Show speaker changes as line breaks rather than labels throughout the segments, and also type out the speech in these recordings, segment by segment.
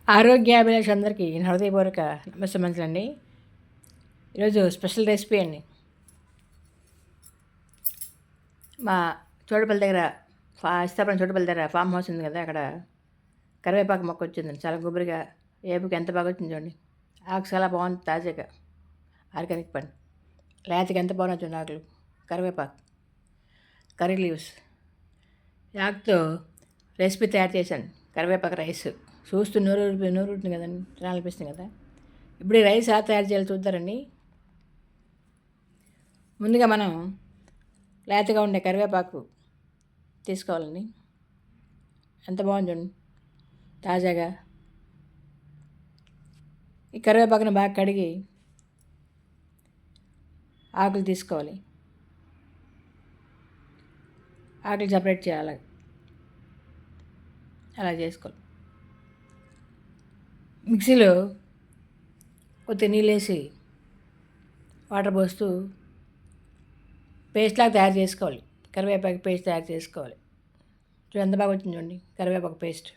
ఆరోగ్యాభిలాష అందరికీ నా హృదయపూర్వక నమస్కారాలండి. ఈరోజు స్పెషల్ రెసిపీ అండి. మా చోటుపల్లి దగ్గర ఇస్తాపురం చోటుపల్లి దగ్గర ఫామ్ హౌస్ ఉంది కదా, అక్కడ కరివేపాకు మొక్క వచ్చిందండి. చాలా గుబురుగా ఏపుకి ఎంత బాగా వచ్చింది చూడండి. ఆకు చాలా బాగుంది, తాజాగా ఆర్గానిక్ పని. లేతకి ఎంత బాగున్నా చూడండి ఆకులు. కరివేపాకు, కర్రీ లీవ్స్ ఆకుతో రెసిపీ తయారు చేశాను. కరివేపాకు రైస్ చూస్తూ నూరు ఉంటుంది కదండి, తినాలనిపిస్తుంది కదా. ఇప్పుడు ఈ రైస్ తయారు చేయాలి చూద్దారండి. ముందుగా మనం లేతగా ఉండే కరివేపాకు తీసుకోవాలండి. ఎంత బాగుంది చూడండి, తాజాగా. ఈ కరివేపాకును బాగా కడిగి ఆకులు తీసుకోవాలి. ఆకులు సపరేట్ చేయాలి. అలా చేసుకోవాలి. మిక్సీలో కొద్ది నీళ్ళు వేసి వాటర్ పోస్తూ పేస్ట్ లాగా తయారు చేసుకోవాలి. కరివేపాకు పేస్ట్ తయారు చేసుకోవాలి. చూడండి ఎంత బాగా వచ్చింది చూడండి కరివేపాకు పేస్ట్.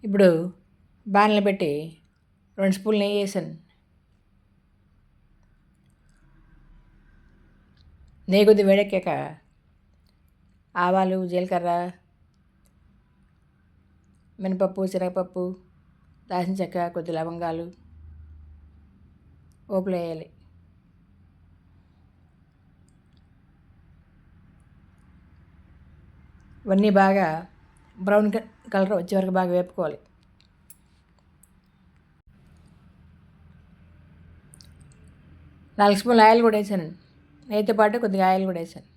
ఇప్పుడు బాణలు పెట్టి 2 స్పూన్లు నెయ్యి వేసాను. నెయ్యి కొద్ది వేడెక్కాక ఆవాలు, జీలకర్ర, మినపప్పు, శనగపప్పు, దాల్చిన చెక్క, కొద్ది లవంగాలు పోపులో వేయాలి. ఇవన్నీ బాగా బ్రౌన్ కలర్ వచ్చే వరకు బాగా వేపుకోవాలి. నాలుగు స్పూన్లు ఆయిల్ కూడా వేసాను. నెయ్యితో పాటు కొద్దిగా ఆయిల్ కూడా వేసాను.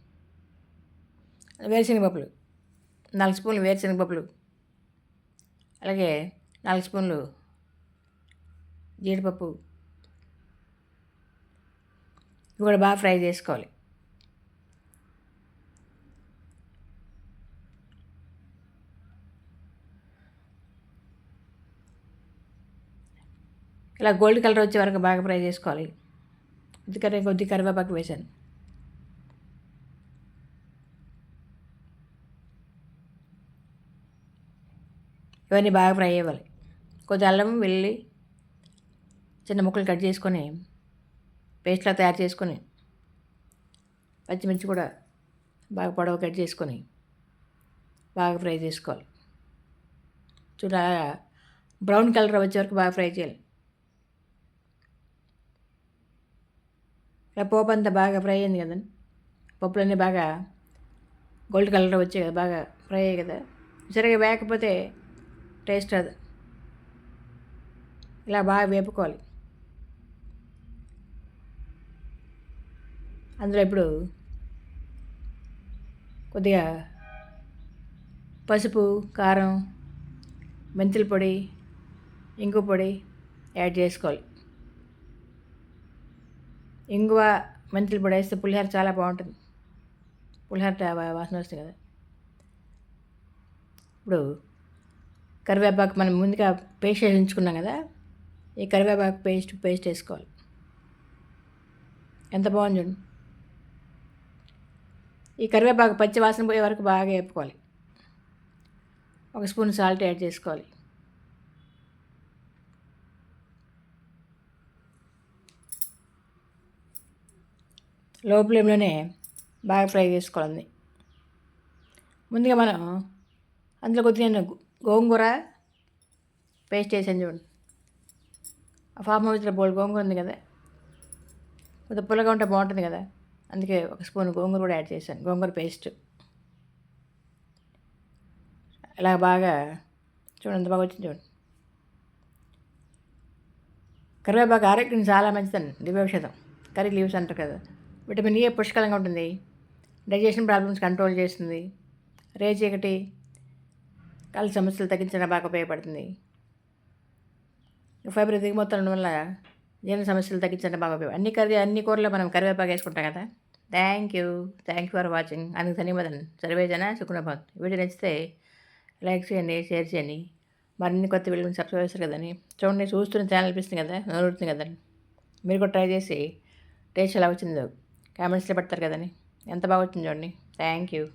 వేరుశనగపప్పులు 4 స్పూన్లు వేరుశనగపప్పులు, అలాగే 4 స్పూన్లు జీడిపప్పు. ఇవి కూడా బాగా ఫ్రై చేసుకోవాలి. ఇలా గోల్డ్ కలర్ వచ్చే వరకు బాగా ఫ్రై చేసుకోవాలి. కొద్ది కరివేపాకు వేసాను. ఇవన్నీ బాగా ఫ్రై అవ్వాలి. కొద్ది అల్లం, వెల్లుల్లి చిన్న ముక్కలు కట్ చేసుకొని పేస్ట్లా తయారు చేసుకొని, పచ్చిమిర్చి కూడా బాగా పొడవు కట్ చేసుకొని బాగా ఫ్రై చేసుకోవాలి. చూడ బ్రౌన్ కలర్ వచ్చే వరకు బాగా ఫ్రై చేయాలి. ఇలా పోపు అంతా బాగా ఫ్రై అయింది కదండి. పప్పులన్నీ బాగా గోల్డ్ కలర్ వచ్చాయి కదా, బాగా ఫ్రై అయ్యాయి కదా. సరిగా వేయకపోతే టేస్ట్ అది. ఇలా బాగా వేపుకోవాలి. అందులో ఇప్పుడు కొద్దిగా పసుపు, కారం, మెంతుల పొడి, ఇంగు పొడి యాడ్ చేసుకోవాలి. ఇంగువ, మెంతుల పొడి వేస్తే పులిహోర చాలా బాగుంటుంది. పులిహోర వాసన వస్తుంది కదా. ఇప్పుడు కరివేపాకు మనం ముందుగా పేస్ట్ వేసి ఉంచుకున్నాం కదా, ఈ కరివేపాకు పేస్ట్ వేసుకోవాలి. ఎంత బాగుంది చూడండి. ఈ కరివేపాకు పచ్చి వాసన పోయే వరకు బాగా వేపుకోవాలి. 1 స్పూన్ సాల్ట్ యాడ్ చేసుకోవాలి. లో ఫ్లేమ్లోనే బాగా ఫ్రై చేసుకోవాలి. ముందుగా మనం అందులో కొద్దిగా నేను గోంగూర పేస్ట్ వేసాను చూడండి. ఆ ఫామ్ హౌస్లో బోల్డ్ గోంగూర ఉంది కదా, కొద్దిగా పుల్లగా ఉంటే బాగుంటుంది కదా, అందుకే 1 స్పూన్ గోంగూర కూడా యాడ్ చేశాను. గోంగూర పేస్ట్ ఇలా బాగా చూడండి ఎంత బాగా వచ్చింది చూడండి. కరివేపాకు ఆరోగ్యం చాలా మంచిదండి. దివ్యౌషధం, కర్రీ లీవ్స్ అంటారు కదా. విటమిన్ ఏ పుష్కలంగా ఉంటుంది. డైజెషన్ ప్రాబ్లమ్స్ కంట్రోల్ చేస్తుంది. రేచీకటి, కాళ్ళ సమస్యలు తగ్గించడం బాగా ఉపయోగపడుతుంది. ఫైబర్ దిగుమొత్తం ఉండడం వల్ల జీర్ణ సమస్యలు తగ్గించడం బాగా ఉపయోగం. అన్ని కూరలో మనం కరివేపాకు వేసుకుంటాం కదా. Thank you for watching. అందుకు ధన్యవాదాలు. సర్వేజన సుఖనభవతు. వీడియో నచ్చితే లైక్ చేయండి, షేర్ చేయండి. మరిన్ని కొత్త వీడియోని సబ్స్క్రైబ్ చేస్తారు కదండి. చూడండి, చూస్తున్న ఛానల్ అనిపిస్తుంది కదా, నోరుతుంది కదండి. మీరు కూడా ట్రై చేసి టేస్ట్ ఎలా వచ్చిందో కామెంట్స్లో పెడతారు కదండి. ఎంత బాగా వచ్చింది చూడండి. Thank you.